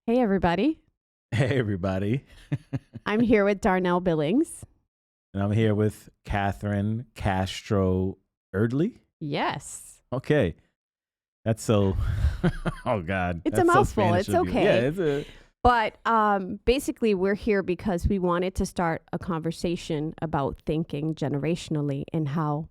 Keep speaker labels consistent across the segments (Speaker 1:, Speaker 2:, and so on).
Speaker 1: Hey, everybody.
Speaker 2: Hey, everybody.
Speaker 1: I'm here with Darnell Billings.
Speaker 2: And I'm here with Catherine Castro Erdley.
Speaker 1: Yes.
Speaker 2: Okay. That's so, oh God.
Speaker 1: It's a
Speaker 2: That's so
Speaker 1: mouthful.
Speaker 2: Spanish
Speaker 1: It's
Speaker 2: of you.
Speaker 1: okay.
Speaker 2: Yeah, it's a,
Speaker 1: But basically, we're here because we wanted to start a conversation about thinking generationally and how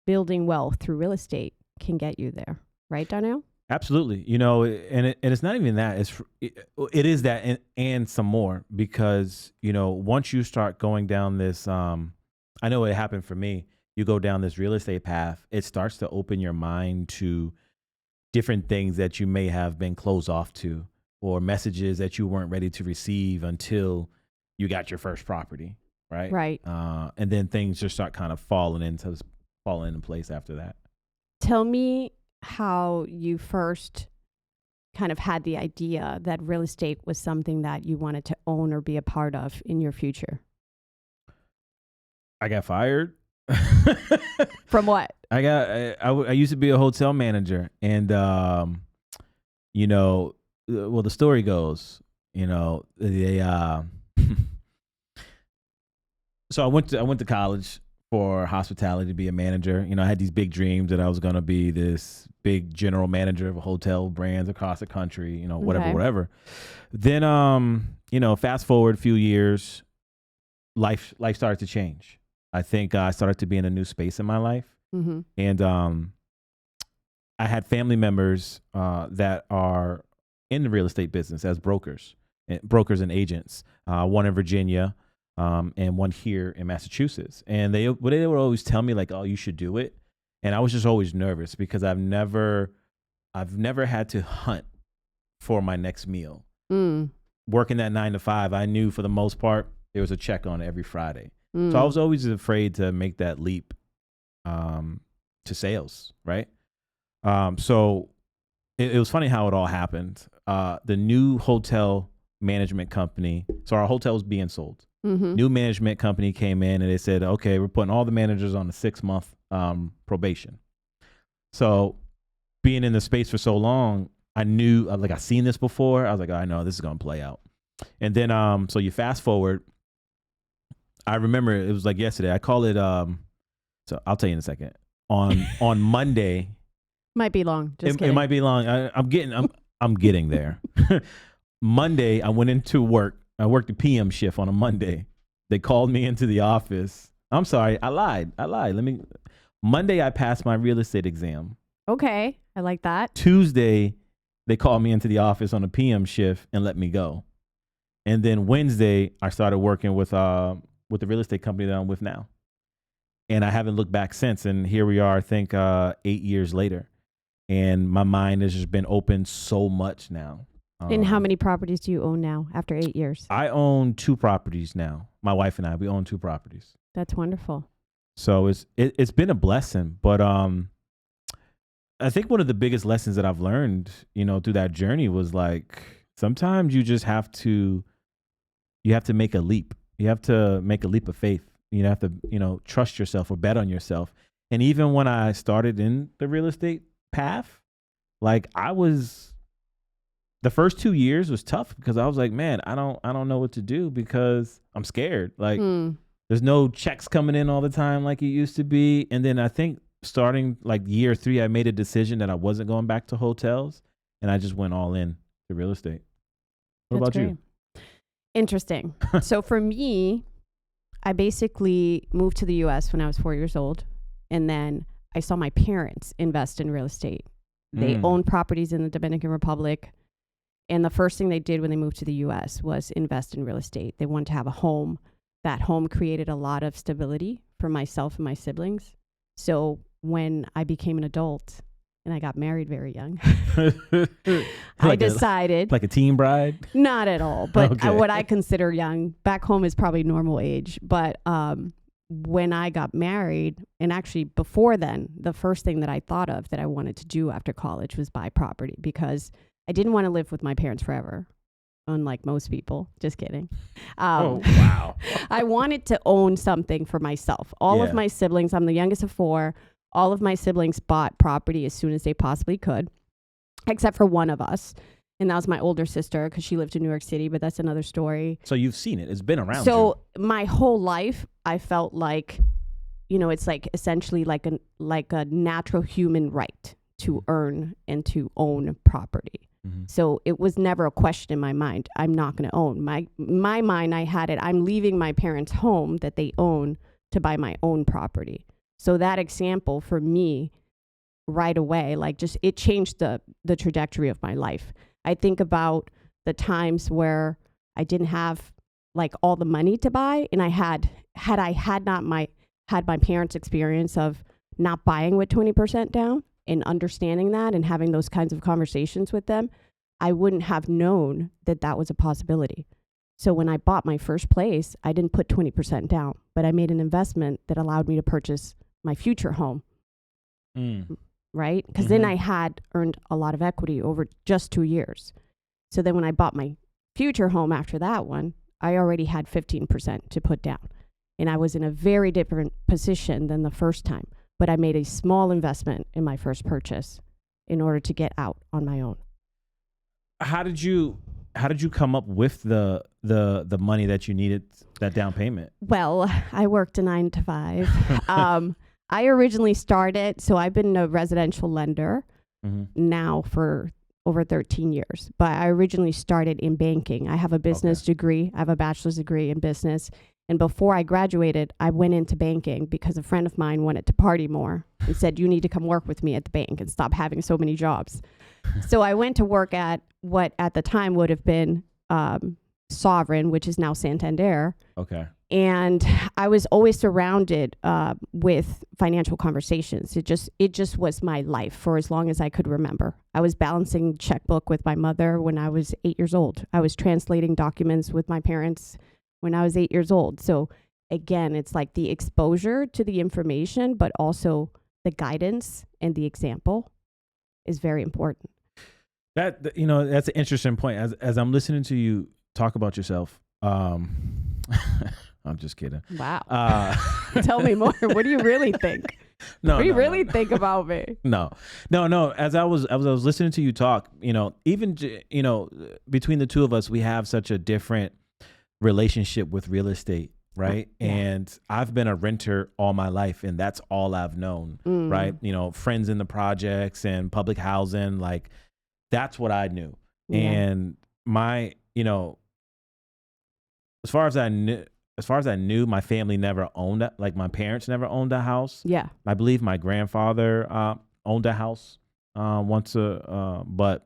Speaker 1: building wealth through real estate can get you there. Right, Darnell?
Speaker 2: absolutely. And it's not even that. It is that and some more because, once you start going down this, I know it happened for me. You go down this real estate path, it starts to open your mind to different things that you may have been closed off to or messages that you weren't ready to receive until you got your first property, right?
Speaker 1: Right.
Speaker 2: And then things just start kind of falling into place after that.
Speaker 1: Tell me how you first kind of had the idea that real estate was something that you wanted to own or be a part of in your future.
Speaker 2: I got fired.
Speaker 1: From what?
Speaker 2: I used to be a hotel manager, and well, the story goes, they so I went to college for hospitality to be a manager. I had these big dreams that I was going to be this big general manager of hotel brands across the country,
Speaker 1: Okay.
Speaker 2: whatever. Then fast forward a few years, life started to change. I think I started to be in a new space in my life.
Speaker 1: Mm-hmm.
Speaker 2: And I had family members that are in the real estate business as brokers and agents. One in Virginia, and one here in Massachusetts. And they would always tell me like, "Oh, you should do it." And I was just always nervous because I've never had to hunt for my next meal. Working that 9 to 5, I knew for the most part there was a check on every Friday. So I was always afraid to make that leap to sales, right? So it was funny how it all happened. The new hotel management company, so our hotel was being sold.
Speaker 1: Mm-hmm.
Speaker 2: New management company came in and they said, okay, we're putting all the managers on a 6-month probation. So being in the space for so long, I knew, like, I've seen this before. I was like, oh, I know this is going to play out. And then, so you fast forward, I remember it was like yesterday. I call it, so I'll tell you in a second. On Monday,
Speaker 1: Might be long.
Speaker 2: it might be long. I'm getting there. Monday, I went into work. I worked the PM shift on a Monday. They called me into the office. I'm sorry, I lied. Monday, I passed my real estate exam.
Speaker 1: Okay, I like that.
Speaker 2: Tuesday, they called me into the office on a PM shift and let me go. And then Wednesday, I started working with the real estate company that I'm with now. And I haven't looked back since. And here we are, I think 8 years later. And my mind has just been open so much now.
Speaker 1: And how many properties do you own now after 8 years?
Speaker 2: I own 2 properties now. My wife and I, we own 2 properties.
Speaker 1: That's wonderful.
Speaker 2: So it's been a blessing. But I think one of the biggest lessons that I've learned, through that journey was like, sometimes you just have to make a leap. You have to make a leap of faith. You have to, trust yourself or bet on yourself. And even when I started in the real estate path, like the first 2 years was tough because I was like, man, I don't know what to do because I'm scared. Like there's no checks coming in all the time like it used to be. And then I think starting like year 3, I made a decision that I wasn't going back to hotels and I just went all in to real estate. What
Speaker 1: That's
Speaker 2: about
Speaker 1: great.
Speaker 2: you?
Speaker 1: Interesting. So for me, I basically moved to the U.S. when I was 4 years old. And then I saw my parents invest in real estate. They own properties in the Dominican Republic. And the first thing they did when they moved to the U.S. was invest in real estate. They wanted to have a home. That home created a lot of stability for myself and my siblings. So when I became an adult and I got married very young, I decided...
Speaker 2: Like a teen bride?
Speaker 1: Not at all. But
Speaker 2: Okay.
Speaker 1: what I consider young, back home is probably normal age. But when I got married, and actually before then, the first thing that I thought of that I wanted to do after college was buy property because I didn't want to live with my parents forever, unlike most people. Just kidding.
Speaker 2: Oh, wow.
Speaker 1: I wanted to own something for myself. All of
Speaker 2: Yeah.
Speaker 1: my siblings, I'm the youngest of 4, all of my siblings bought property as soon as they possibly could, except for one of us. And that was my older sister because she lived in New York City, but that's another story.
Speaker 2: So you've seen it. It's been around
Speaker 1: So my whole life, I felt like, it's like essentially like a natural human right to earn and to own property.
Speaker 2: Mm-hmm.
Speaker 1: So it was never a question in my mind. I'm not going to own. My mind, I had it. I'm leaving my parents' home that they own to buy my own property. So that example for me right away, like just it changed the trajectory of my life. I think about the times where I didn't have like all the money to buy, and I had not my parents' experience of not buying with 20% down and understanding that and having those kinds of conversations with them, I wouldn't have known that that was a possibility. So when I bought my first place, I didn't put 20% down, but I made an investment that allowed me to purchase my future home. Right? Because then I had earned a lot of equity over just 2 years. So then when I bought my future home after that one, I already had 15% to put down. And I was in a very different position than the first time. But I made a small investment in my first purchase in order to get out on my own.
Speaker 2: How did you come up with the money that you needed, that down payment?
Speaker 1: Well, I worked a 9 to 5. I originally started, so I've been a residential lender now for over 13 years, but I originally started in banking. I have a business degree. I have a bachelor's degree in business. And before I graduated, I went into banking because a friend of mine wanted to party more and said, you need to come work with me at the bank and stop having so many jobs. So I went to work at what at the time would have been Sovereign, which is now Santander.
Speaker 2: Okay.
Speaker 1: And I was always surrounded with financial conversations. It just was my life for as long as I could remember. I was balancing checkbook with my mother when I was 8 years old. I was translating documents with my parents when I was 8 years old. So again, it's like the exposure to the information, but also the guidance and the example is very important.
Speaker 2: That's an interesting point. As I'm listening to you talk about yourself, I'm just kidding.
Speaker 1: Wow. Tell me more. What do you really think? What do you really think about me?
Speaker 2: No. As I was listening to you talk, even between the two of us, we have such a different relationship with real estate, right? Yeah. And I've been a renter all my life, and that's all I've known, right? Friends in the projects and public housing, like that's what I knew. Yeah. And my, as far as I knew, my family never owned it. Like my parents never owned a house.
Speaker 1: Yeah.
Speaker 2: I believe my grandfather owned a house once, but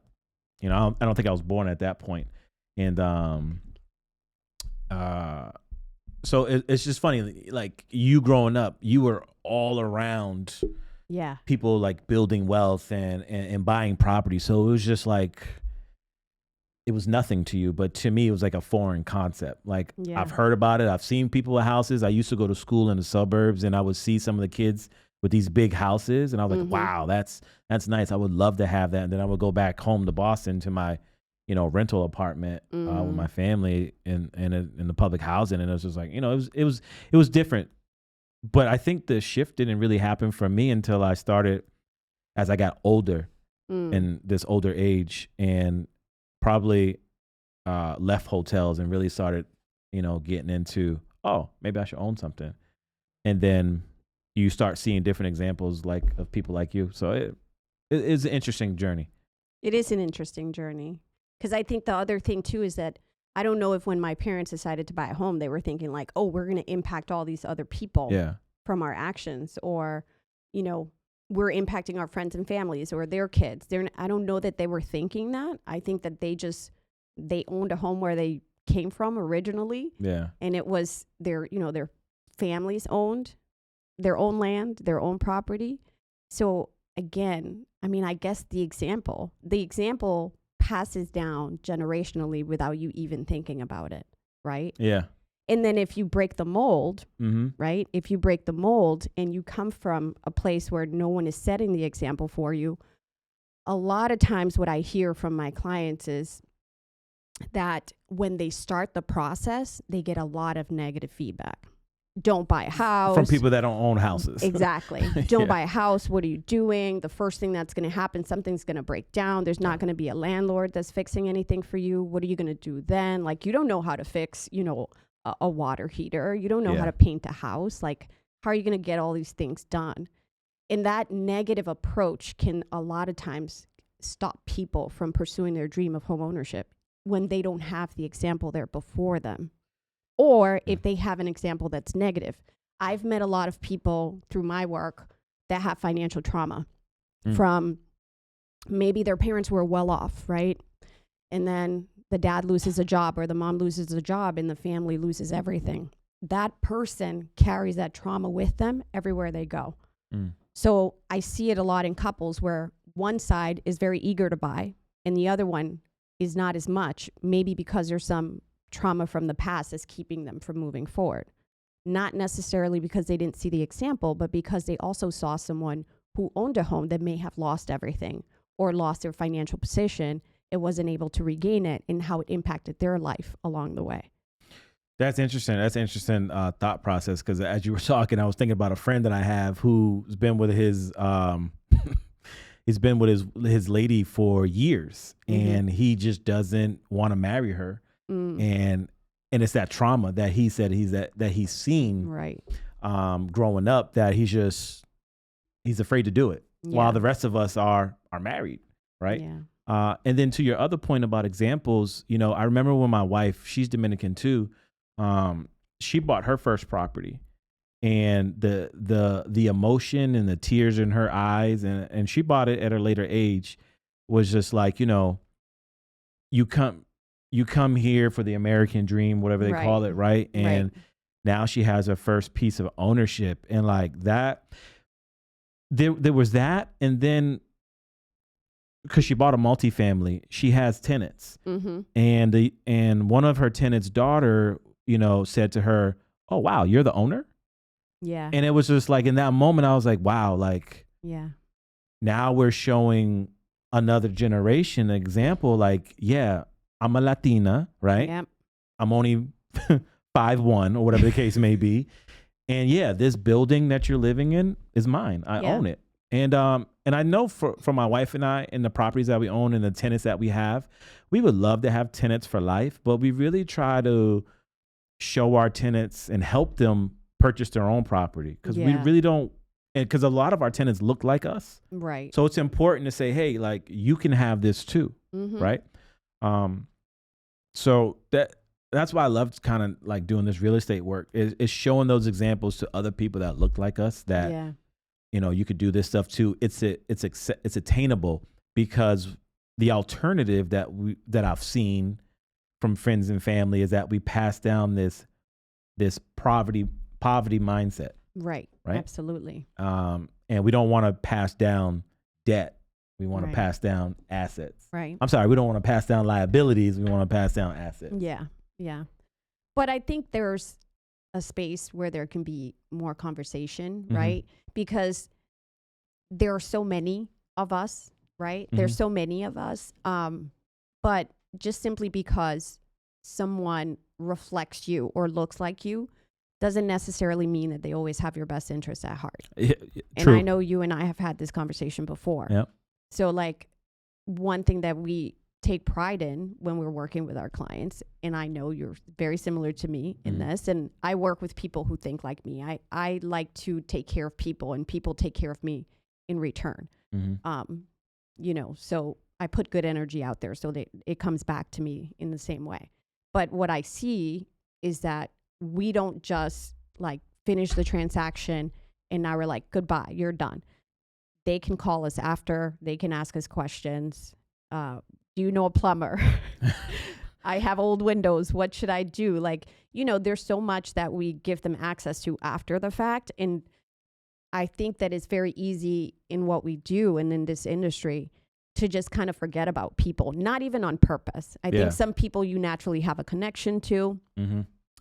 Speaker 2: I don't think I was born at that point. And so it's just funny. Like you growing up, you were all around.
Speaker 1: Yeah.
Speaker 2: People like building wealth and buying property. So it was just like, it was nothing to you, but to me, it was like a foreign concept. Like I've heard about it. I've seen people with houses. I used to go to school in the suburbs and I would see some of the kids with these big houses. And I was like, wow, that's nice. I would love to have that. And then I would go back home to Boston to my, rental apartment with my family in the public housing. And it was just like, it was different. But I think the shift didn't really happen for me until I started, as I got older in this older age, and probably left hotels and really started, getting into, maybe I should own something. And then you start seeing different examples like of people like you. So it is an interesting journey.
Speaker 1: It is an interesting journey. Because I think the other thing too is that I don't know if when my parents decided to buy a home, they were thinking like, oh, we're going to impact all these other people from our actions, or, we're impacting our friends and families or their kids. I don't know that they were thinking that. I think that they owned a home where they came from originally. Yeah. And it was their families owned their own land, their own property. So again, I guess the example passes down generationally without you even thinking about it. Right.
Speaker 2: Yeah.
Speaker 1: And then if you break the mold, right? If you break the mold and you come from a place where no one is setting the example for you, a lot of times what I hear from my clients is that when they start the process, they get a lot of negative feedback. don't buy a house.
Speaker 2: From people that don't own houses.
Speaker 1: Exactly. Don't
Speaker 2: Yeah.
Speaker 1: buy a house. What are you doing? The first thing that's going to happen, something's going to break down. There's not going to be a landlord that's fixing anything for you. What are you going to do then? Like, you don't know how to fix, a water heater. You don't know how
Speaker 2: Yeah.
Speaker 1: to paint a house. Like, how are you going to get all these things done? And that negative approach can a lot of times stop people from pursuing their dream of home ownership when they don't have the example there before them. Or if they have an example that's negative. I've met a lot of people through my work that have financial trauma from maybe their parents were well off, right? And then the dad loses a job or the mom loses a job and the family loses everything. That person carries that trauma with them everywhere they go. So I see it a lot in couples where one side is very eager to buy and the other one is not as much, maybe because there's some trauma from the past that's keeping them from moving forward. Not necessarily because they didn't see the example, but because they also saw someone who owned a home that may have lost everything or lost their financial position and wasn't able to regain it, and how it impacted their life along the way.
Speaker 2: That's interesting. That's an interesting thought process, because as you were talking, I was thinking about a friend that I have who's been with his he's been with his lady for years, and he just doesn't want to marry her. And it's that trauma that he said that he's seen
Speaker 1: Right.
Speaker 2: Growing up, that he's afraid to do it,
Speaker 1: Yeah.
Speaker 2: while the rest of us are married, right?
Speaker 1: Yeah.
Speaker 2: And then to your other point about examples, I remember when my wife, she's Dominican too, she bought her first property, and the emotion and the tears in her eyes, and she bought it at her later age, was just like, you come here for the American dream, whatever they call it, right? And now she has her first piece of ownership, and like that, there was that, and then because she bought a multifamily, she has tenants, and one of her tenants' daughter, said to her, "Oh wow, you're the owner?"
Speaker 1: Yeah.
Speaker 2: And it was just like, in that moment, I was like, wow, like,
Speaker 1: Yeah.
Speaker 2: now we're showing another generation an example. Like, yeah, I'm a Latina, right?
Speaker 1: Yep.
Speaker 2: I'm only 5'1" or whatever the case may be. And yeah, this building that you're living in is mine. I own it. And I know for my wife and I, and the properties that we own and the tenants that we have, we would love to have tenants for life, but we really try to show our tenants and help them purchase their own property, because we really don't, and because a lot of our tenants look like us.
Speaker 1: Right.
Speaker 2: So it's important to say, hey, like, you can have this too, right? So that's why I love kind of like doing this real estate work, is showing those examples to other people that look like us, that you could do this stuff too. It's attainable, because the alternative that I've seen from friends and family is that we pass down this poverty mindset.
Speaker 1: Right. Absolutely.
Speaker 2: And we don't want to pass down debt. We want to pass down assets.
Speaker 1: Right.
Speaker 2: I'm sorry, we don't want to pass down liabilities. We want to pass down assets.
Speaker 1: Yeah. Yeah. But I think there's a space where there can be more conversation, right? Because there are so many of us, right? There's so many of us. But just simply because someone reflects you or looks like you doesn't necessarily mean that they always have your best interests at heart.
Speaker 2: Yeah,
Speaker 1: and I know you and I have had this conversation before.
Speaker 2: Yep.
Speaker 1: So like, one thing that we take pride in when we're working with our clients, and I know you're very similar to me in this, and I work with people who think like me. I like to take care of people, and people take care of me in return. So I put good energy out there so that it comes back to me in the same way. But what I see is that we don't just like finish the transaction and now we're like, goodbye, you're done. They can call us after, they can ask us questions. Do you know a plumber? I have old windows. What should I do? Like, there's so much that we give them access to after the fact. And I think that it's very easy in what we do and in this industry to just kind of forget about people, not even on purpose. I think some people you naturally have a connection to,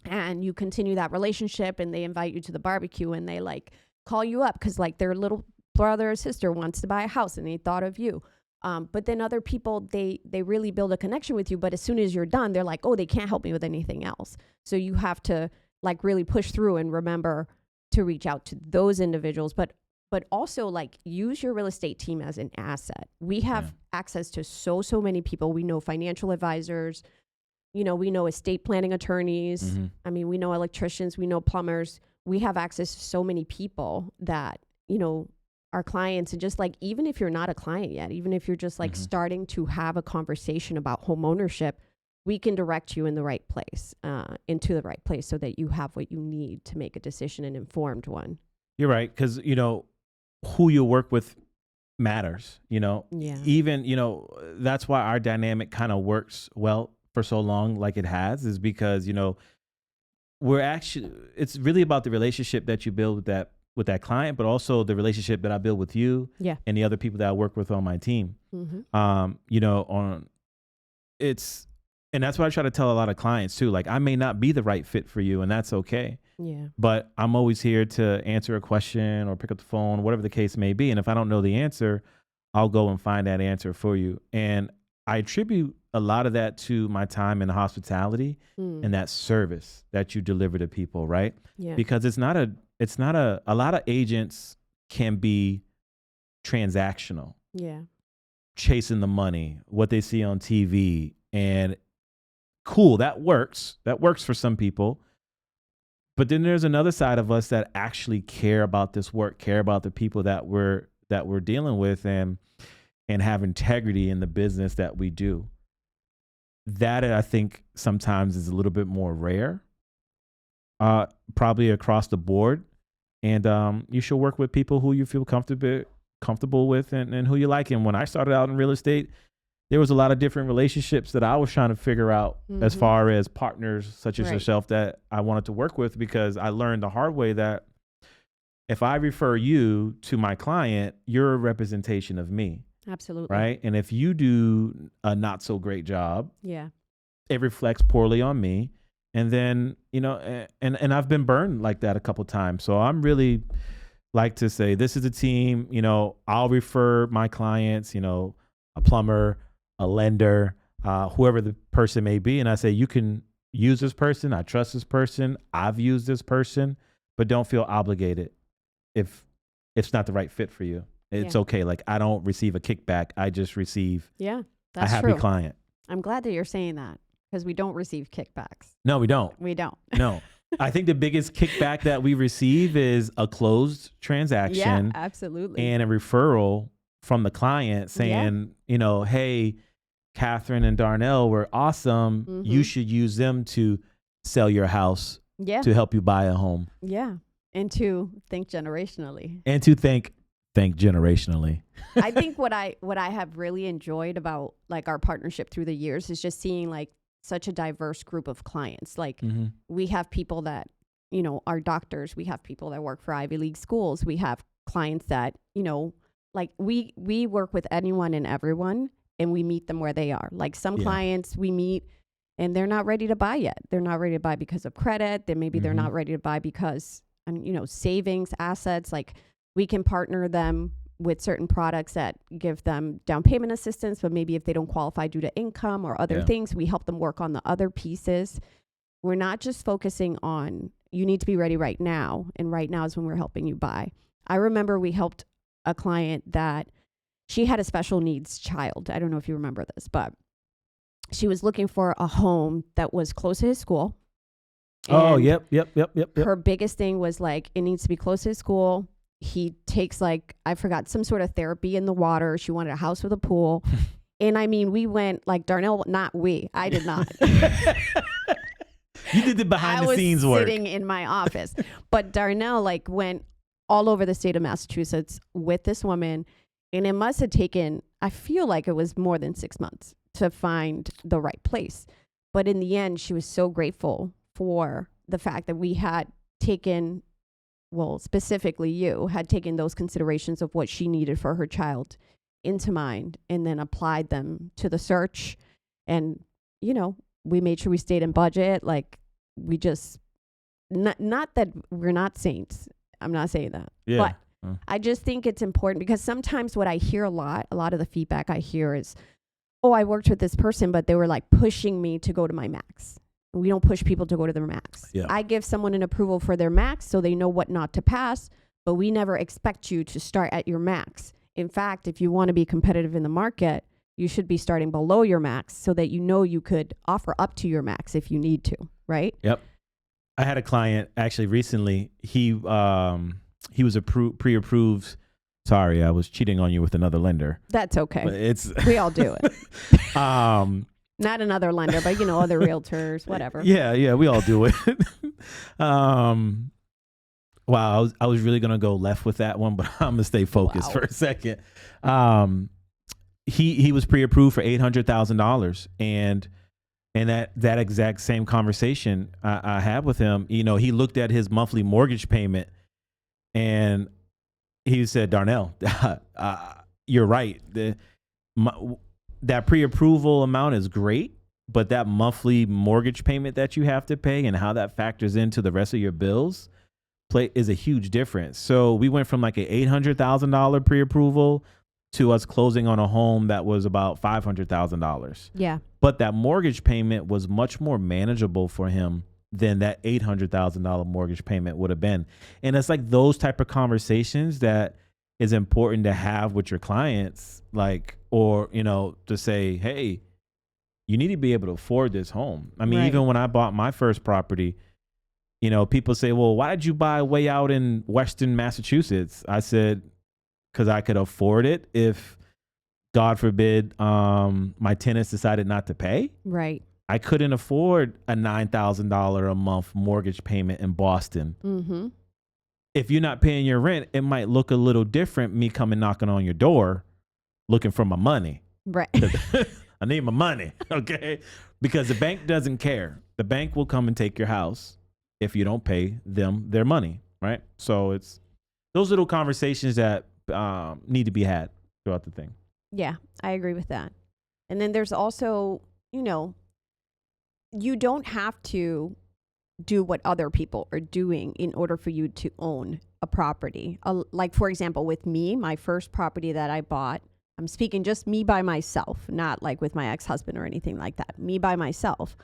Speaker 1: and you continue that relationship, and they invite you to the barbecue, and they like call you up because like their little brother or sister wants to buy a house and they thought of you. But then other people, they really build a connection with you. But as soon as you're done, they're like, oh, they can't help me with anything else. So you have to like really push through and remember to reach out to those individuals, but also like use your real estate team as an asset. We have access to so many people. We know financial advisors, you know, we know estate planning attorneys.
Speaker 2: Mm-hmm.
Speaker 1: I mean, we know electricians, we know plumbers. We have access to so many people that, you know, our clients, and just like, even if you're not a client yet, even if you're just like starting to have a conversation about home ownership, we can direct you in the right place, into the right place, so that you have what you need to make a decision, an informed one.
Speaker 2: You're right. Because, you know, who you work with matters, you know, even, you know, that's why our dynamic kind of works well for so long like it has, is because, you know, it's really about the relationship that you build with that client, but also the relationship that I build with you and the other people that I work with on my team. You know, and that's what I try to tell a lot of clients too. Like, I may not be the right fit for you, and that's okay.
Speaker 1: Yeah.
Speaker 2: But I'm always here to answer a question or pick up the phone, whatever the case may be. And if I don't know the answer, I'll go and find that answer for you. And I attribute a lot of that to my time in hospitality and that service that you deliver to people, right?
Speaker 1: Yeah.
Speaker 2: Because a lot of agents can be transactional.
Speaker 1: Yeah.
Speaker 2: Chasing the money, what they see on TV, and cool, that works for some people. But then there's another side of us that actually care about this work, care about the people that we're dealing with, and have integrity in the business that we do. That, I think, sometimes is a little bit more rare, probably across the board. And you should work with people who you feel comfortable with and who you like. And when I started out in real estate, there was a lot of different relationships that I was trying to figure out as far as partners such as yourself that I wanted to work with, because I learned the hard way that if I refer you to my client, you're a representation of me.
Speaker 1: Absolutely.
Speaker 2: Right. And if you do a not so great job,
Speaker 1: it
Speaker 2: reflects poorly on me. And then, you know, and I've been burned like that a couple times. So I'm really like to say, this is a team, you know, I'll refer my clients, you know, a plumber, a lender, whoever the person may be. And I say, you can use this person. I trust this person. I've used this person, but don't feel obligated if it's not the right fit for you. It's okay. Like, I don't receive a kickback. I just receive a happy client.
Speaker 1: I'm glad that you're saying that, because we don't receive kickbacks.
Speaker 2: No, we don't.
Speaker 1: We don't.
Speaker 2: No. I think the biggest kickback that we receive is a closed transaction.
Speaker 1: Yeah, absolutely.
Speaker 2: And a referral from the client saying, you know, hey, Catherine and Darnell were awesome. You should use them to sell your house to help you buy a home.
Speaker 1: Yeah. And to think generationally.
Speaker 2: And to think generationally.
Speaker 1: I think what I have really enjoyed about like our partnership through the years is just seeing like such a diverse group of clients. Like we have people that, you know, are doctors. We have people that work for Ivy League schools. We have clients that, you know, like we work with anyone and everyone, and we meet them where they are. Like some clients we meet and they're not ready to buy yet. They're not ready to buy because of credit. Then maybe they're not ready to buy because, you know, savings, assets. Like we can partner them with certain products that give them down payment assistance, but maybe if they don't qualify due to income or other things, we help them work on the other pieces. We're not just focusing on, you need to be ready right now, and right now is when we're helping you buy. I remember we helped a client that she had a special needs child. I don't know if you remember this, but she was looking for a home that was close to his school.
Speaker 2: Oh, yep.
Speaker 1: Her biggest thing was like, it needs to be close to his school. He takes like, I forgot, some sort of therapy in the water. She wanted a house with a pool. And I mean, we went like Darnell, I did not.
Speaker 2: You did the behind the scenes work.
Speaker 1: I was sitting in my office. But Darnell like went all over the state of Massachusetts with this woman. And it must have taken, I feel like it was more than 6 months to find the right place. But in the end, she was so grateful for the fact that we had taken, well, specifically you had taken those considerations of what she needed for her child into mind and then applied them to the search. And, you know, we made sure we stayed in budget. Like we just, not that we're not saints. I'm not saying that.
Speaker 2: Yeah.
Speaker 1: But I just think it's important, because sometimes what I hear a lot of the feedback I hear is, oh, I worked with this person, but they were like pushing me to go to my max. We don't push people to go to their max.
Speaker 2: Yeah.
Speaker 1: I give someone an approval for their max so they know what not to pass, but we never expect you to start at your max. In fact, if you want to be competitive in the market, you should be starting below your max so that you know you could offer up to your max if you need to, right?
Speaker 2: Yep. I had a client actually recently. He was pre-approved. Sorry, I was cheating on you with another lender.
Speaker 1: That's okay.
Speaker 2: But it's
Speaker 1: We all do it. Not another lender, but other realtors, whatever.
Speaker 2: Yeah, we all do it. Wow, I was really gonna go left with that one, but I'm gonna stay focused for a second. He was pre-approved for $800,000, and that exact same conversation I had with him, he looked at his monthly mortgage payment, and he said, "Darnell, you're right. That pre-approval amount is great, but that monthly mortgage payment that you have to pay and how that factors into the rest of your bills is a huge difference." So we went from like an $800,000 pre-approval to us closing on a home that was about $500,000.
Speaker 1: Yeah.
Speaker 2: But that mortgage payment was much more manageable for him than that $800,000 mortgage payment would have been. And it's like those type of conversations that is important to have with your clients, like, or, to say, hey, you need to be able to afford this home. I mean,
Speaker 1: Right.
Speaker 2: Even when I bought my first property, people say, well, why did you buy way out in Western Massachusetts? I said, because I could afford it if, God forbid, my tenants decided not to pay.
Speaker 1: Right.
Speaker 2: I couldn't afford a $9,000 a month mortgage payment in Boston.
Speaker 1: Mm-hmm.
Speaker 2: If you're not paying your rent, it might look a little different, me coming knocking on your door looking for my money.
Speaker 1: Right.
Speaker 2: I need my money, okay? Because the bank doesn't care. The bank will come and take your house if you don't pay them their money, right? So it's those little conversations that need to be had throughout the thing.
Speaker 1: Yeah, I agree with that. And then there's also, you don't have to do what other people are doing in order for you to own a property. Like, for example, with me, my first property that I bought, I'm speaking just me by myself, not like with my ex-husband or anything like that. Me by myself.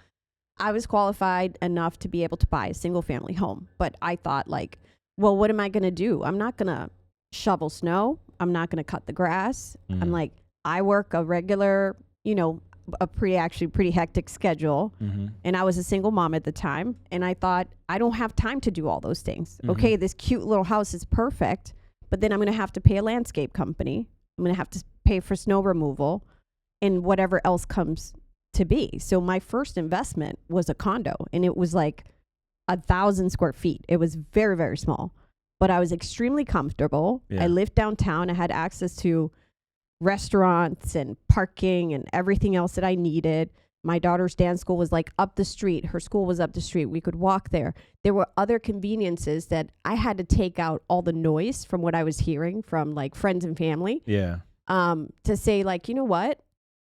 Speaker 1: I was qualified enough to be able to buy a single family home. But I thought like, well, what am I going to do? I'm not going to shovel snow. I'm not going to cut the grass.
Speaker 2: Mm.
Speaker 1: I'm like, I work a regular, a pretty hectic schedule.
Speaker 2: Mm-hmm.
Speaker 1: And I was a single mom at the time. And I thought, I don't have time to do all those things.
Speaker 2: Mm-hmm.
Speaker 1: Okay, this cute little house is perfect, but then I'm going to have to pay a landscape company. I'm going to have to pay for snow removal and whatever else comes to be. So my first investment was a condo, and it was like 1,000 square feet. It was very, very small, but I was extremely comfortable.
Speaker 2: Yeah.
Speaker 1: I lived downtown. I had access to restaurants and parking and everything else that I needed. My daughter's dance school was like up the street. Her school was up the street. We could walk there. There were other conveniences that I had to take out all the noise from what I was hearing from like friends and family.
Speaker 2: Yeah.
Speaker 1: To say like, you know what?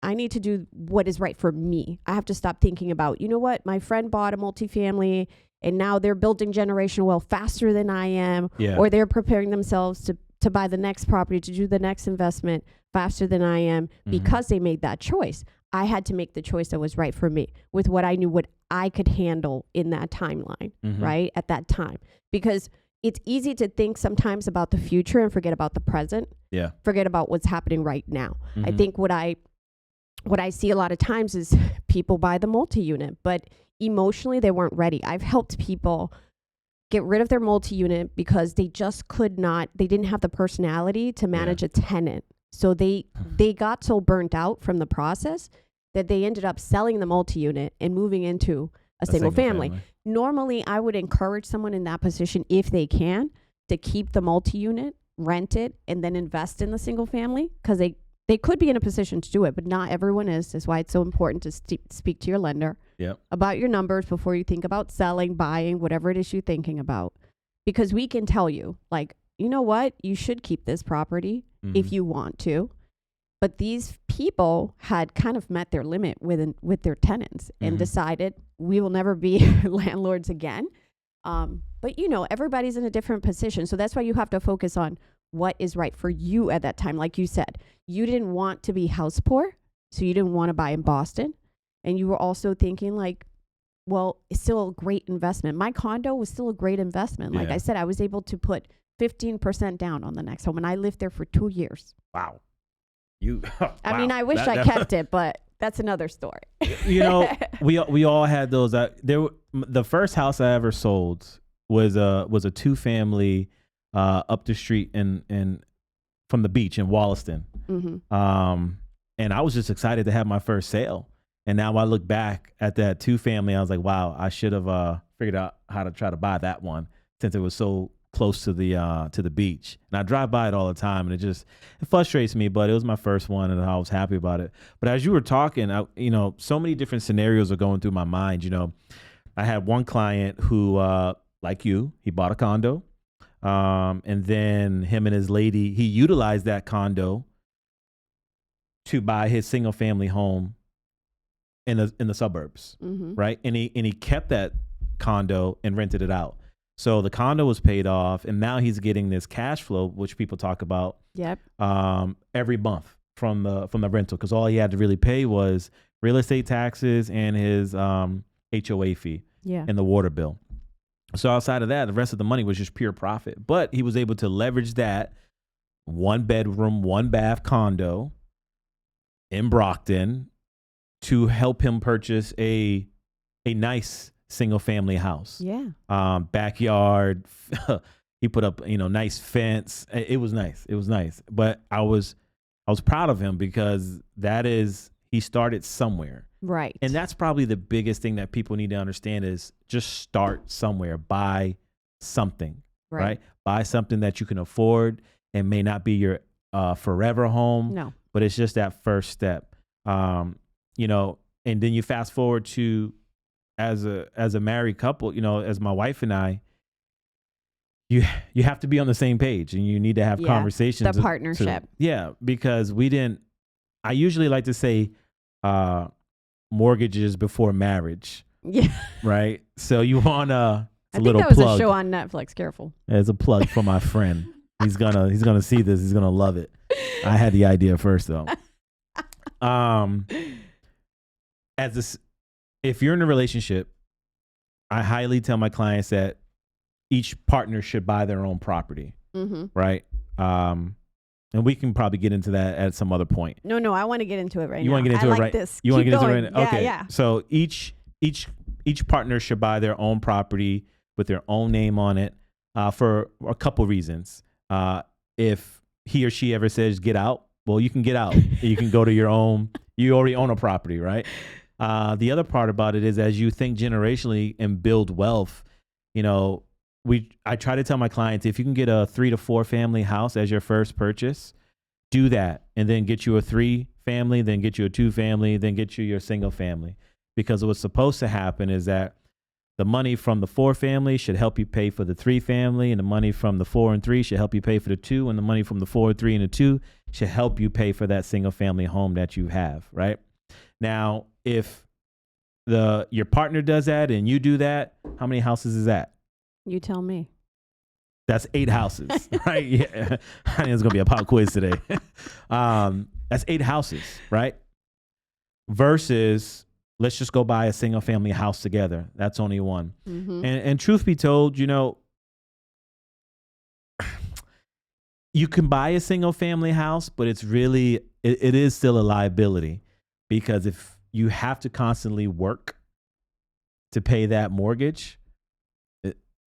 Speaker 1: I need to do what is right for me. I have to stop thinking about, you know what? My friend bought a multifamily and now they're building generational wealth faster than I am.
Speaker 2: Yeah.
Speaker 1: Or they're preparing themselves to buy the next property, to do the next investment faster than I am because they made that choice. I had to make the choice that was right for me with what I knew, what I could handle in that timeline, right? At that time. Because it's easy to think sometimes about the future and forget about the present.
Speaker 2: Yeah.
Speaker 1: Forget about what's happening right now. I think what I see a lot of times is people buy the multi-unit, but emotionally they weren't ready. I've helped people get rid of their multi-unit because they just they didn't have the personality to manage a tenant. So they got so burnt out from the process that they ended up selling the multi-unit and moving into a single family. Normally, I would encourage someone in that position, if they can, to keep the multi-unit, rent it, and then invest in the single family, because they could be in a position to do it, but not everyone is. That's why it's so important to speak to your lender about your numbers before you think about selling, buying, whatever it is you're thinking about. Because we can tell you, like, you know what? You should keep this property if you want to. But these people had kind of met their limit with their tenants and decided we will never be landlords again. But, everybody's in a different position. So that's why you have to focus on what is right for you at that time. Like you said, you didn't want to be house poor, so you didn't want to buy in Boston. And you were also thinking like, well, it's still a great investment. My condo was still a great investment. Like
Speaker 2: Yeah.
Speaker 1: I said, I was able to put 15% down on the next home, and I lived there for 2 years.
Speaker 2: Wow. You.
Speaker 1: I mean,
Speaker 2: wow.
Speaker 1: I wish I kept it, but that's another story.
Speaker 2: You know, we all had those. The first house I ever sold was a 2-family up the street in from the beach in Wollaston.
Speaker 1: Mm-hmm.
Speaker 2: And I was just excited to have my first sale. And now I look back at that 2-family, I was like, wow, I should have figured out how to try to buy that one since it was so close to the beach. And I drive by it all the time, and it frustrates me, but it was my first one, and I was happy about it. But as you were talking, so many different scenarios are going through my mind. You know, I had one client who, like you, he bought a condo, and then him and his lady, he utilized that condo to buy his single family home in the suburbs,
Speaker 1: Mm-hmm.
Speaker 2: right? And he kept that condo and rented it out. So the condo was paid off, and now he's getting this cash flow, which people talk about,
Speaker 1: Yep.
Speaker 2: every month from the rental, because all he had to really pay was real estate taxes and his HOA fee
Speaker 1: Yeah.
Speaker 2: and the water bill. So outside of that, the rest of the money was just pure profit. But he was able to leverage that 1-bedroom, 1-bath condo in Brockton to help him purchase a nice single family house.
Speaker 1: Yeah.
Speaker 2: Backyard. He put up, nice fence. It was nice. It was nice. But I was proud of him because he started somewhere.
Speaker 1: Right.
Speaker 2: And that's probably the biggest thing that people need to understand is just start somewhere. Buy something, right? Buy something that you can afford and may not be your forever home.
Speaker 1: No.
Speaker 2: But it's just that first step. And then you fast forward to as a married couple, as my wife and I, you have to be on the same page, and you need to have conversations.
Speaker 1: The partnership.
Speaker 2: Because I usually like to say mortgages before marriage.
Speaker 1: Yeah.
Speaker 2: Right. So you want
Speaker 1: I think
Speaker 2: little
Speaker 1: that was
Speaker 2: plug.
Speaker 1: a show on Netflix. Careful.
Speaker 2: It's a plug for my friend. He's gonna see this. He's gonna love it. I had the idea first though. If you're in a relationship, I highly tell my clients that each partner should buy their own property.
Speaker 1: Mm-hmm.
Speaker 2: Right. And we can probably get into that at some other point.
Speaker 1: No, I want to get into it right now.
Speaker 2: You want to get into
Speaker 1: I
Speaker 2: it
Speaker 1: like
Speaker 2: right?
Speaker 1: This.
Speaker 2: You want to
Speaker 1: Keep
Speaker 2: get into
Speaker 1: going.
Speaker 2: it right? Okay.
Speaker 1: Yeah.
Speaker 2: So each partner should buy their own property with their own name on it for a couple reasons. If he or she ever says get out, well, you can get out. You can go to your own. You already own a property, right? The other part about it is as you think generationally and build wealth, I try to tell my clients, if you can get a 3 to 4 family house as your first purchase, do that, and then get you a 3-family, then get you a 2-family, then get you your single family. Because what's supposed to happen is that the money from the 4-family should help you pay for the 3-family, and the money from the 4 and 3 should help you pay for the 2, and the money from the 4, 3, and the 2 should help you pay for that single family home that you have, right? Now, if your partner does that and you do that, how many houses is that?
Speaker 1: You tell me.
Speaker 2: That's 8 houses, right? Yeah. I think it's going to be a pop quiz today. That's 8 houses, right? Versus, let's just go buy a single family house together. That's only 1.
Speaker 1: Mm-hmm.
Speaker 2: And truth be told, you can buy a single family house, but it's really, it is still a liability, because if you have to constantly work to pay that mortgage,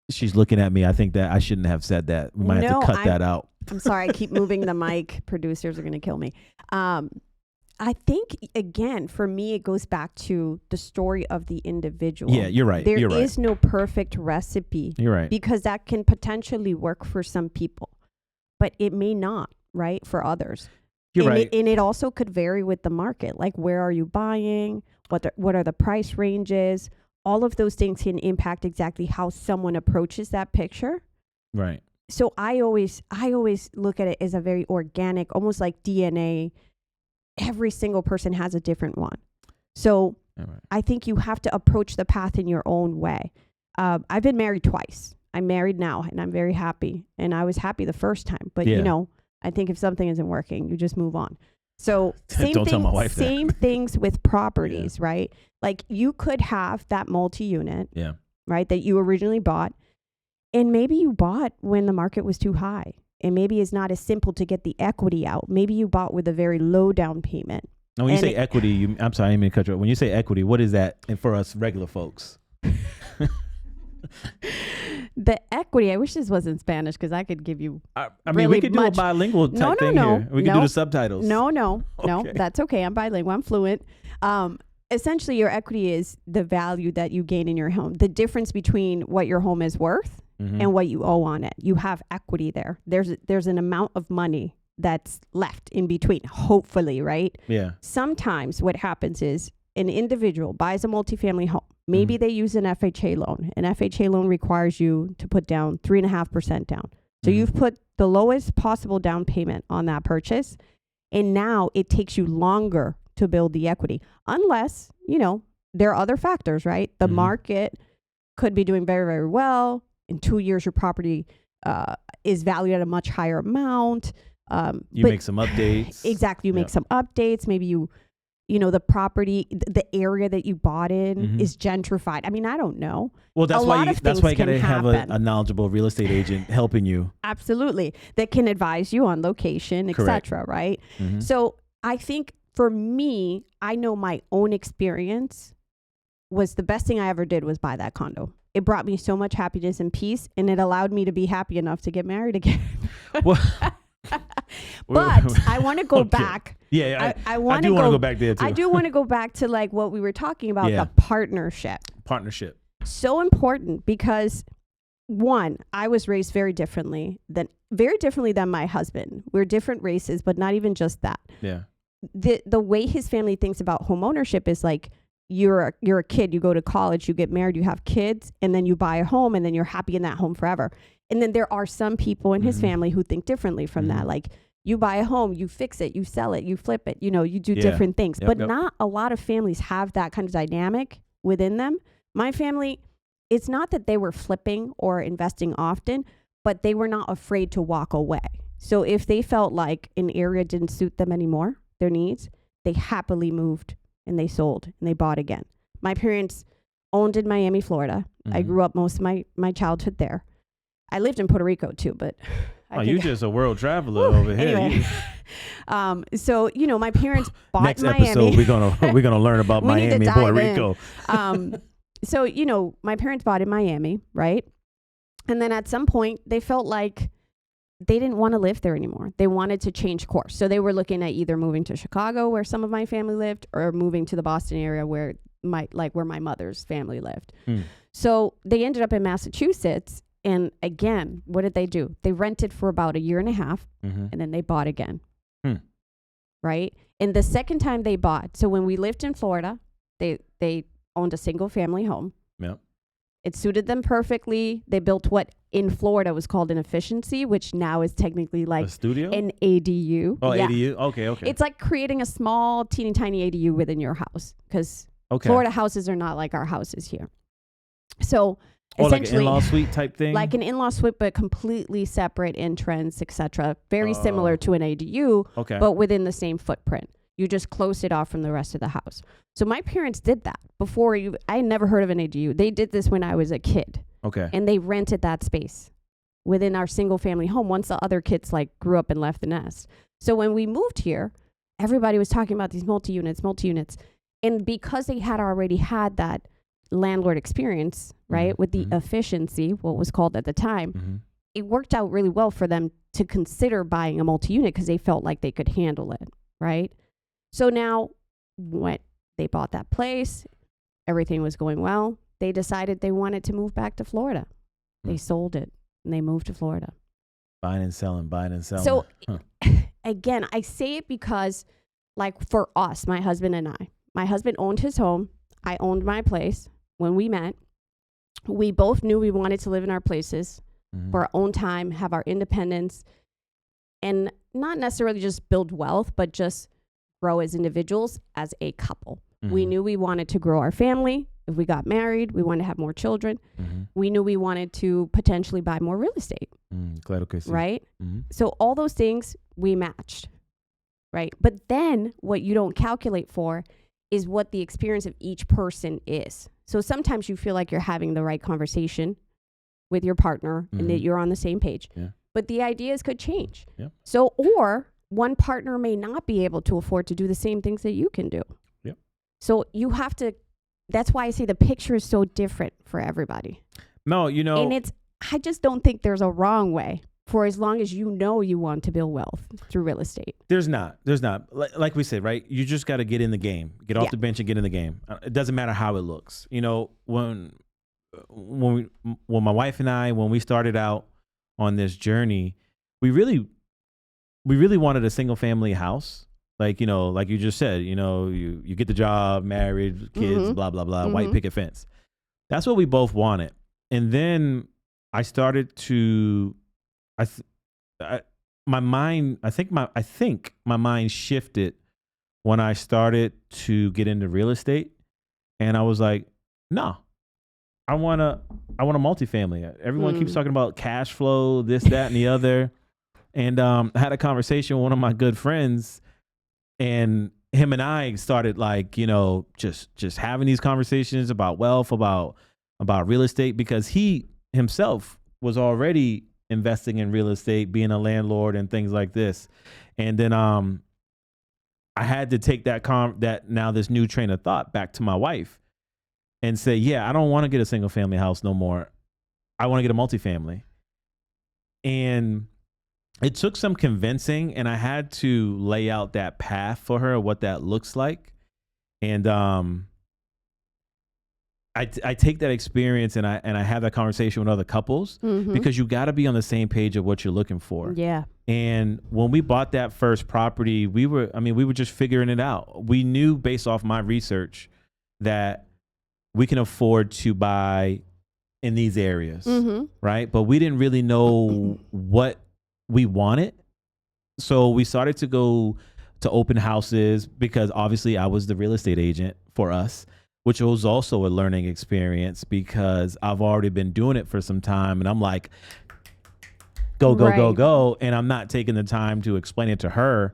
Speaker 2: she's looking at me. I think that I shouldn't have said that. We might have to cut that out.
Speaker 1: I'm sorry. I keep moving the mic. Producers are going to kill me. I think, again, for me, it goes back to the story of the individual.
Speaker 2: Yeah, you're right.
Speaker 1: There is no perfect recipe.
Speaker 2: You're right.
Speaker 1: Because that can potentially work for some people, but it may not, right, for others.
Speaker 2: You're right.
Speaker 1: And it also could vary with the market. Like, where are you buying? What are the price ranges? All of those things can impact exactly how someone approaches that picture.
Speaker 2: Right.
Speaker 1: So I always look at it as a very organic, almost like DNA. Every single person has a different one. So I think you have to approach the path in your own way. I've been married twice. I'm married now, and I'm very happy. And I was happy the first time. But, I think if something isn't working, you just move on. So same
Speaker 2: Don't tell my wife that.
Speaker 1: same things with properties, right? Like you could have that multi-unit,
Speaker 2: Yeah.
Speaker 1: right, that you originally bought, and maybe you bought when the market was too high, and maybe it's not as simple to get the equity out. Maybe you bought with a very low down payment.
Speaker 2: And when you
Speaker 1: And
Speaker 2: say equity, I'm sorry, I didn't mean to cut you off. When you say equity, what is that? And for us regular folks,
Speaker 1: The equity, I wish this was in Spanish because I could give you.
Speaker 2: I mean,
Speaker 1: Really
Speaker 2: we could do a
Speaker 1: much-
Speaker 2: bilingual type thing
Speaker 1: no,
Speaker 2: here. We could do
Speaker 1: no,
Speaker 2: the subtitles.
Speaker 1: No,
Speaker 2: Okay.
Speaker 1: that's okay. I'm bilingual. I'm fluent. Essentially, your equity is the value that you gain in your home, the difference between what your home is worth
Speaker 2: Mhm.
Speaker 1: and what you owe on it. You have equity there. There's an amount of money that's left in between, hopefully, right?
Speaker 2: Yeah.
Speaker 1: Sometimes what happens is an individual buys a multifamily home. Maybe they use an FHA loan. An FHA loan requires you to put down 3.5% down. So
Speaker 2: Mhm.
Speaker 1: you've put the lowest possible down payment on that purchase. And now it takes you longer to build the equity, unless, there are other factors, right? The
Speaker 2: Mhm.
Speaker 1: market could be doing very, very well. In 2 years, your property is valued at a much higher amount.
Speaker 2: You
Speaker 1: But
Speaker 2: make some updates.
Speaker 1: Exactly. You make
Speaker 2: Yeah.
Speaker 1: some updates. Maybe the property, the area that you bought in
Speaker 2: Mhm.
Speaker 1: is gentrified. I mean, I don't know.
Speaker 2: Well, that's
Speaker 1: a
Speaker 2: why
Speaker 1: lot
Speaker 2: you,
Speaker 1: of
Speaker 2: that's
Speaker 1: things
Speaker 2: why you
Speaker 1: can
Speaker 2: gotta have
Speaker 1: happen.
Speaker 2: a knowledgeable real estate agent helping you.
Speaker 1: Absolutely. That can advise you on location,
Speaker 2: Correct.
Speaker 1: etc. Right?
Speaker 2: Mhm.
Speaker 1: So I think for me, I know my own experience was the best thing I ever did was buy that condo. It brought me so much happiness and peace, and it allowed me to be happy enough to get married again.
Speaker 2: Well,
Speaker 1: But I want to go
Speaker 2: Okay.
Speaker 1: back.
Speaker 2: yeah,
Speaker 1: I
Speaker 2: I
Speaker 1: want
Speaker 2: do
Speaker 1: to
Speaker 2: want to go back there too.
Speaker 1: I do want to go back to like what we were talking about,
Speaker 2: Yeah.
Speaker 1: the partnership.
Speaker 2: Partnership.
Speaker 1: So important because one, I was raised very differently than my husband. We're different races, but not even just that.
Speaker 2: Yeah.
Speaker 1: The way his family thinks about home ownership is like you're a kid, you go to college, you get married, you have kids, and then you buy a home, and then you're happy in that home forever. And then there are some people in his
Speaker 2: Mhm.
Speaker 1: family who think differently from that.
Speaker 2: Mhm.
Speaker 1: Like you buy a home, you fix it, you sell it, you flip it, you do
Speaker 2: Yeah.
Speaker 1: different things.
Speaker 2: Yep,
Speaker 1: But
Speaker 2: yep.
Speaker 1: not a lot of families have that kind of dynamic within them. My family, it's not that they were flipping or investing often, but they were not afraid to walk away. So if they felt like an area didn't suit them anymore, their needs, they happily moved and they sold and they bought again. My parents owned in Miami, Florida. I
Speaker 2: Mhm.
Speaker 1: grew up most of my childhood there. I lived in Puerto Rico too, but
Speaker 2: Oh, you just a world traveler
Speaker 1: Whew,
Speaker 2: over here.
Speaker 1: anyway. So my parents bought
Speaker 2: Next
Speaker 1: Miami.
Speaker 2: episode, we're gonna learn about
Speaker 1: We need to
Speaker 2: Miami and Puerto
Speaker 1: dive in.
Speaker 2: Rico.
Speaker 1: So my parents bought in Miami, right? And then at some point, they felt like they didn't want to live there anymore. They wanted to change course. So they were looking at either moving to Chicago, where some of my family lived, or moving to the Boston area where my mother's family lived.
Speaker 2: Mm.
Speaker 1: So they ended up in Massachusetts. And again, what did they do? They rented for about a year and a half,
Speaker 2: Mhm.
Speaker 1: and then they bought again.
Speaker 2: Hmm.
Speaker 1: Right? And the second time they bought, so when we lived in Florida, they owned a single family home.
Speaker 2: Yep.
Speaker 1: It suited them perfectly. They built what in Florida was called an efficiency, which now is technically
Speaker 2: A
Speaker 1: like
Speaker 2: studio.
Speaker 1: an ADU.
Speaker 2: Oh,
Speaker 1: Yeah.
Speaker 2: ADU. Okay.
Speaker 1: It's like creating a small, teeny tiny ADU within your house because
Speaker 2: okay.
Speaker 1: Florida houses are not like our houses here. So
Speaker 2: Or like an
Speaker 1: essentially,
Speaker 2: in-law suite type thing.
Speaker 1: like an in-law suite, but completely separate entrance, etc. Very
Speaker 2: Oh.
Speaker 1: similar to an ADU,
Speaker 2: okay.
Speaker 1: but within the same footprint. You just closed it off from the rest of the house. So my parents did that before I had never heard of an ADU. They did this when I was a kid,
Speaker 2: okay.
Speaker 1: and they rented that space within our single family home once the other kids like grew up and left the nest. So when we moved here, everybody was talking about these multi-units. And because they had already had that landlord experience, right,
Speaker 2: Mhm,
Speaker 1: with the
Speaker 2: mhm.
Speaker 1: efficiency, what was called at the time,
Speaker 2: Mhm.
Speaker 1: it worked out really well for them to consider buying a multi-unit because they felt like they could handle it, right? So now when they bought that place, everything was going well. They decided they wanted to move back to Florida. They
Speaker 2: Hmm.
Speaker 1: sold it and they moved to Florida.
Speaker 2: Buying and selling.
Speaker 1: So
Speaker 2: Huh.
Speaker 1: again, I say it because like for us, my husband and I, my husband owned his home. I owned my place. When we met, we both knew we wanted to live in our places
Speaker 2: Mhm.
Speaker 1: for our own time, have our independence, and not necessarily just build wealth, but just grow as individuals, as a couple. We
Speaker 2: Mhm.
Speaker 1: knew we wanted to grow our family. If we got married, we wanted to have more children.
Speaker 2: Mhm.
Speaker 1: We knew we wanted to potentially buy more real estate,
Speaker 2: Claro que sí.
Speaker 1: right?
Speaker 2: Mhm.
Speaker 1: So all those things we matched, right? But then what you don't calculate for is what the experience of each person is. So sometimes you feel like you're having the right conversation with your partner and that you're on the same page.
Speaker 2: Yeah.
Speaker 1: But the ideas could change.
Speaker 2: Yeah.
Speaker 1: So, or one partner may not be able to afford to do the same things that you can do.
Speaker 2: Yep.
Speaker 1: So you have to, that's why I say the picture is so different for everybody.
Speaker 2: No,
Speaker 1: And I just don't think there's a wrong way for as long as you know you want to build wealth through real estate.
Speaker 2: There's not. Like we said, right? You just got to get in the game, get off the bench and get in the game. It doesn't matter how it looks. When my wife and I, when we started out on this journey, we really wanted a single family house. Like you just said, you get the job, married, kids, blah, blah, blah, white picket fence. That's what we both wanted. And then I started to, my mind shifted when I started to get into real estate. And I was like, no, I want a multifamily. Everyone keeps talking about cash flow, this, that, and the other. And I had a conversation with one of my good friends, and him and I started just having these conversations about wealth, about real estate, because he himself was already investing in real estate, being a landlord and things like this. And then I had to take this new train of thought back to my wife and say, yeah, I don't want to get a single family house no more. I want to get a multifamily. And it took some convincing, and I had to lay out that path for her, what that looks like. And I take that experience and I have that conversation with other couples, because you got to be on the same page of what you're looking for.
Speaker 1: Yeah.
Speaker 2: And when we bought that first property, we were just figuring it out. We knew based off my research that we can afford to buy in these areas, right? But we didn't really know what we wanted. So we started to go to open houses, because obviously I was the real estate agent for us, which was also a learning experience, because I've already been doing it for some time, and I'm like, go. And I'm not taking the time to explain it to her.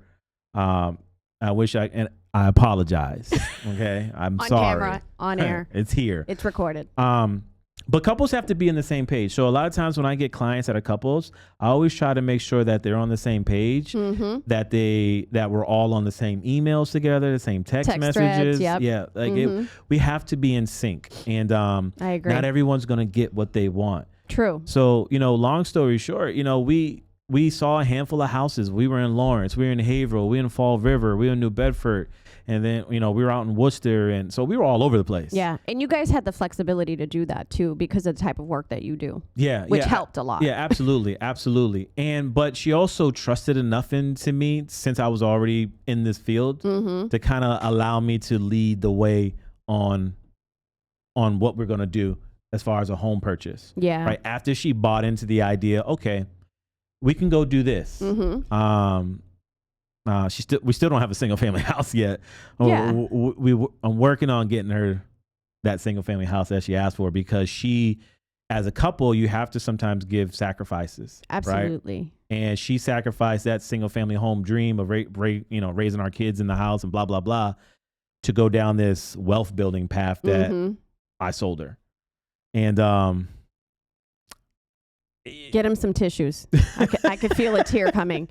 Speaker 2: I apologize. Okay. I'm sorry.
Speaker 1: On camera, on air.
Speaker 2: It's here.
Speaker 1: It's recorded.
Speaker 2: But couples have to be on the same page. So a lot of times when I get clients that are couples, I always try to make sure that they're on the same page, that we're all on the same emails together, the same text messages.
Speaker 1: Threads, yep.
Speaker 2: Yeah. We have to be in sync. And
Speaker 1: I agree.
Speaker 2: Not everyone's going to get what they want.
Speaker 1: True.
Speaker 2: So, long story short, we saw a handful of houses. We were in Lawrence, we were in Haverhill, we were in Fall River, we were in New Bedford. And then, we were out in Worcester. And so we were all over the place.
Speaker 1: Yeah. And you guys had the flexibility to do that too, because of the type of work that you do.
Speaker 2: Yeah.
Speaker 1: Which helped a lot.
Speaker 2: Yeah, absolutely. Absolutely. But she also trusted enough into me, since I was already in this field, to kind of allow me to lead the way on what we're going to do as far as a home purchase.
Speaker 1: Yeah.
Speaker 2: Right. After she bought into the idea, okay, we can go do this. We still don't have a single family house yet.
Speaker 1: Yeah.
Speaker 2: I'm working on getting her that single family house that she asked for, because she, as a couple, you have to sometimes give sacrifices.
Speaker 1: Absolutely.
Speaker 2: Right? And she sacrificed that single family home dream of raising our kids in the house and blah, blah, blah, to go down this wealth building path that I sold her. And get
Speaker 1: him some tissues. I could feel a tear coming.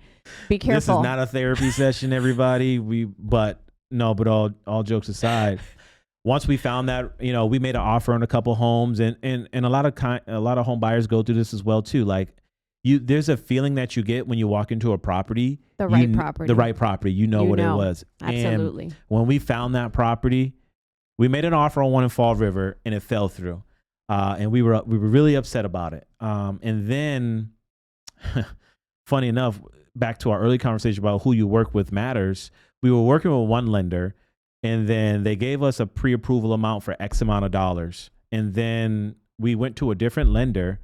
Speaker 1: Be careful.
Speaker 2: This is not a therapy session, everybody. But all jokes aside, once we found that, we made an offer on a couple homes, and a lot of home buyers go through this as well too. Like, there's a feeling that you get when you walk into a property, the right property. You know what it was.
Speaker 1: Absolutely.
Speaker 2: And when we found that property, we made an offer on one in Fall River, and it fell through. And we were really upset about it. And then, funny enough, back to our early conversation about who you work with matters. We were working with one lender, and then they gave us a pre-approval amount for X amount of dollars. And then we went to a different lender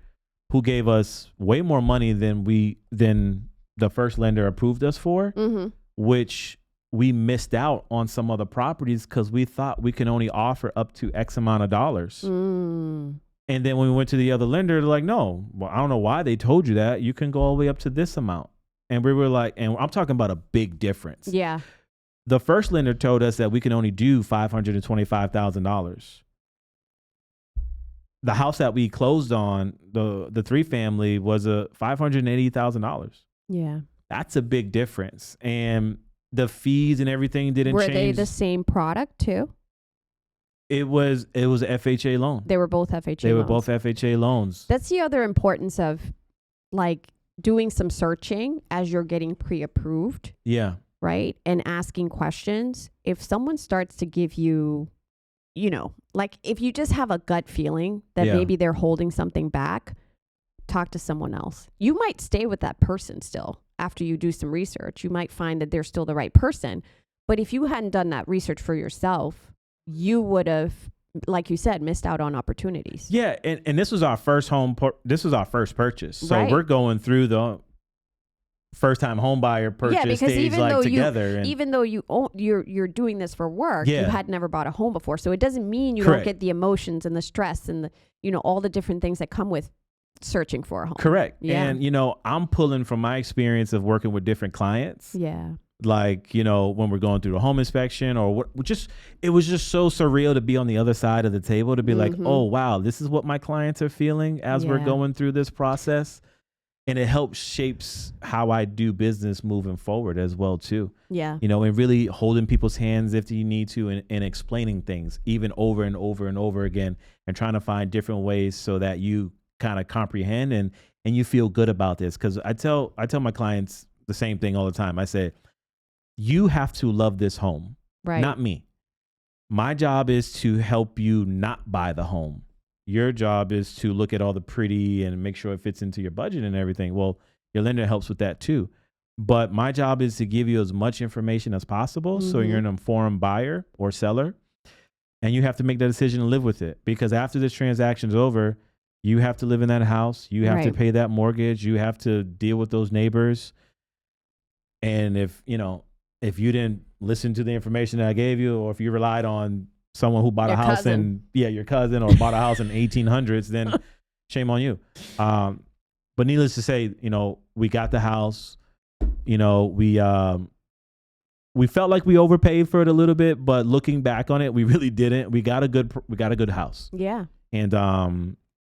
Speaker 2: who gave us way more money than the first lender approved us for, which we missed out on some other properties because we thought we can only offer up to X amount of dollars. And then when we went to the other lender, they're like, no, well, I don't know why they told you that. You can go all the way up to this amount. And we were like, and I'm talking about a big difference.
Speaker 1: Yeah.
Speaker 2: the first lender told us that we can only do $525,000. The house that we closed on, the 3-family, was a $580,000.
Speaker 1: Yeah.
Speaker 2: That's a big difference. And the fees and everything didn't change.
Speaker 1: Were they the same product too?
Speaker 2: It was a FHA loan.
Speaker 1: They were both FHA
Speaker 2: They were
Speaker 1: loans.
Speaker 2: both FHA loans.
Speaker 1: That's the other importance of like doing some searching as you're getting pre-approved,
Speaker 2: Yeah.
Speaker 1: right? And asking questions. If someone starts to give you, you know, like if you just have a gut feeling that
Speaker 2: Yeah.
Speaker 1: maybe they're holding something back, talk to someone else. You might stay with that person still after you do some research. You might find that they're still the right person. But if you hadn't done that research for yourself, you would have, like you said, missed out on opportunities.
Speaker 2: Yeah, and this was our first this was our first purchase. So
Speaker 1: Right.
Speaker 2: we're going through the first time home buyer purchase
Speaker 1: because
Speaker 2: stage
Speaker 1: even
Speaker 2: like
Speaker 1: though
Speaker 2: together. And
Speaker 1: even though you're doing this for work, you
Speaker 2: Yeah.
Speaker 1: had never bought a home before. So it doesn't mean you
Speaker 2: Correct.
Speaker 1: don't get the emotions and the stress and the, you know, all the different things that come with searching for a home.
Speaker 2: correct.
Speaker 1: Yeah.
Speaker 2: And, you know, I'm pulling from my experience of working with different clients.
Speaker 1: Yeah.
Speaker 2: Like, you know, when we're going through the home inspection or what, it was just so surreal to be on the other side of the table, to be like,
Speaker 1: Mhm.
Speaker 2: oh, wow, this is what my clients are feeling as we're
Speaker 1: Yeah.
Speaker 2: going through this process. And it helps shapes how I do business moving forward as well, too.
Speaker 1: Yeah.
Speaker 2: You know, and really holding people's hands if you need to, and explaining things even over and over and over again, and trying to find different ways so that you kind of comprehend and you feel good about this. Because I tell my clients the same thing all the time. I say, you have to love this home,
Speaker 1: Right.
Speaker 2: not me. My job is to help you not buy the home. Your job is to look at all the pretty and make sure it fits into your budget and everything. Well, your lender helps with that too. But my job is to give you as much information as possible so
Speaker 1: Mhm.
Speaker 2: you're an informed buyer or seller. And you have to make that decision and live with it. Because after this transaction is over, you have to live in that house. You have to
Speaker 1: Right.
Speaker 2: pay that mortgage. You have to deal with those neighbors. And if you didn't listen to the information that I gave you, or if you relied on someone who bought
Speaker 1: Your
Speaker 2: a house
Speaker 1: cousin.
Speaker 2: your cousin, or bought a house in 1800s, then shame on you. But needless to say, you know, we got the house. You know, we felt like we overpaid for it a little bit, but looking back on it, we really didn't. We got a good house.
Speaker 1: Yeah.
Speaker 2: And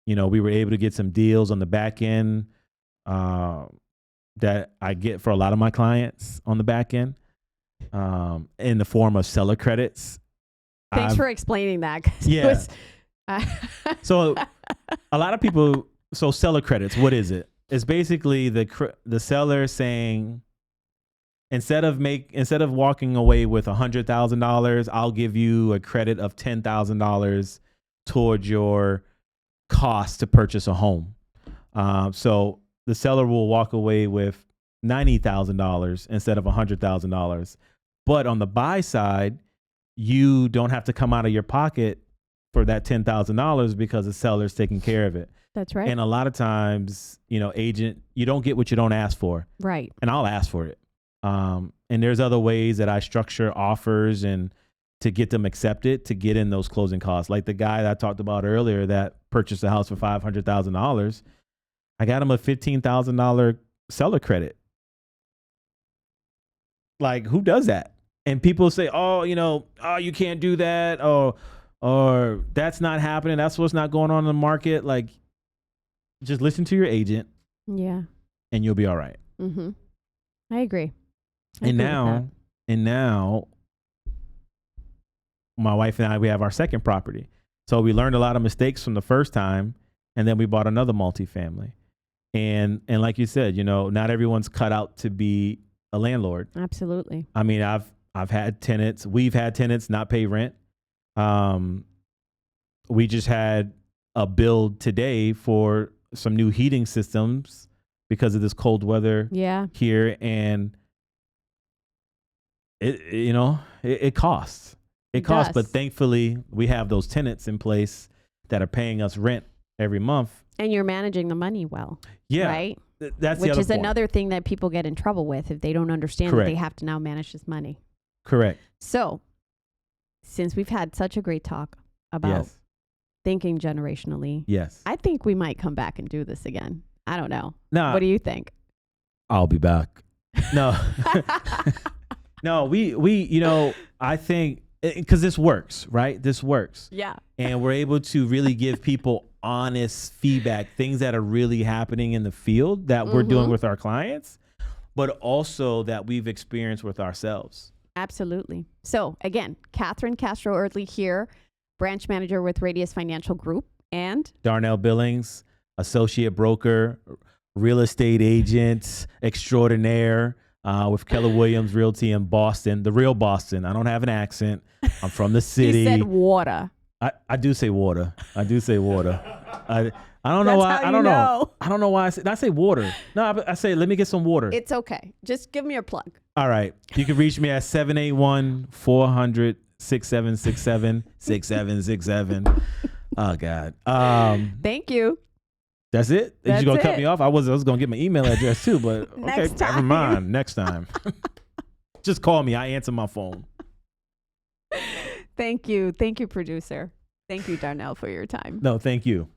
Speaker 2: you know, we were able to get some deals on the back end that I get for a lot of my clients on the back end, in the form of seller credits.
Speaker 1: Thanks for explaining that. 'Cause
Speaker 2: Yeah.
Speaker 1: It was,
Speaker 2: So a lot of people, so seller credits, what is it? It's basically the seller saying, instead of walking away with $100,000, I'll give you a credit of $10,000 towards your cost to purchase a home. So the seller will walk away with $90,000 instead of $100,000. But on the buy side, you don't have to come out of your pocket for that $10,000 because the seller's taking care of it.
Speaker 1: That's right.
Speaker 2: And a lot of times, you know, agent, you don't get what you don't ask for.
Speaker 1: Right.
Speaker 2: And I'll ask for it. And there's other ways that I structure offers and to get them accepted, to get in those closing costs. Like the guy that I talked about earlier that purchased a house for $500,000, I got him a $15,000 seller credit. Like, who does that? And people say, oh, you know, oh, you can't do that, or that's not happening. That's what's not going on in the market. Like, just listen to your agent
Speaker 1: Yeah.
Speaker 2: and you'll be all right.
Speaker 1: Mm-hmm. I agree.
Speaker 2: And now my wife and I, we have our second property. So we learned a lot of mistakes from the first time, and then we bought another multifamily. And like you said, you know, not everyone's cut out to be a landlord.
Speaker 1: Absolutely.
Speaker 2: I mean, I've had tenants, we've had tenants not pay rent. We just had a build today for some new heating systems because of this cold weather
Speaker 1: Yeah.
Speaker 2: here, and it costs. It costs,
Speaker 1: does.
Speaker 2: but thankfully we have those tenants in place that are paying us rent every month.
Speaker 1: And you're managing the money well.
Speaker 2: Yeah,
Speaker 1: Right.
Speaker 2: that's the
Speaker 1: Which
Speaker 2: other
Speaker 1: is
Speaker 2: point.
Speaker 1: another thing that people get in trouble with if they don't understand that
Speaker 2: Correct.
Speaker 1: they have to now manage this money.
Speaker 2: Correct.
Speaker 1: So, since we've had such a great talk about
Speaker 2: Yes.
Speaker 1: thinking generationally,
Speaker 2: Yes.
Speaker 1: I think we might come back and do this again. I don't know.
Speaker 2: No,
Speaker 1: What do you think?
Speaker 2: I'll be back. No. No, you know, I think because this works, right? This works.
Speaker 1: Yeah.
Speaker 2: And we're able to really give people honest feedback, things that are really happening in the field that we're doing with our clients, but also that we've experienced with ourselves.
Speaker 1: Absolutely. So again, Catherine Castro Early here, branch manager with Radius Financial Group, and
Speaker 2: Darnell Billings, associate broker, real estate agent extraordinaire with Keller Williams Realty in Boston, the real Boston. I don't have an accent. I'm from the city.
Speaker 1: You said water.
Speaker 2: I do say water. I do say water. I don't know
Speaker 1: That's
Speaker 2: why.
Speaker 1: how
Speaker 2: I don't
Speaker 1: you
Speaker 2: know. I don't know why I say water. No, I say let me get some water.
Speaker 1: It's okay. Just give me a plug.
Speaker 2: All right. You can reach me at 781-400-6767. 6767. Oh God.
Speaker 1: Thank you.
Speaker 2: That's it?
Speaker 1: That's
Speaker 2: You gonna cut
Speaker 1: it.
Speaker 2: me off? I was gonna get my email address too, but okay,
Speaker 1: Next
Speaker 2: never
Speaker 1: time.
Speaker 2: mind. Next time. Just call me. I answer my phone.
Speaker 1: Thank you. Thank you, producer. Thank you, Darnell, for your time.
Speaker 2: No, thank you.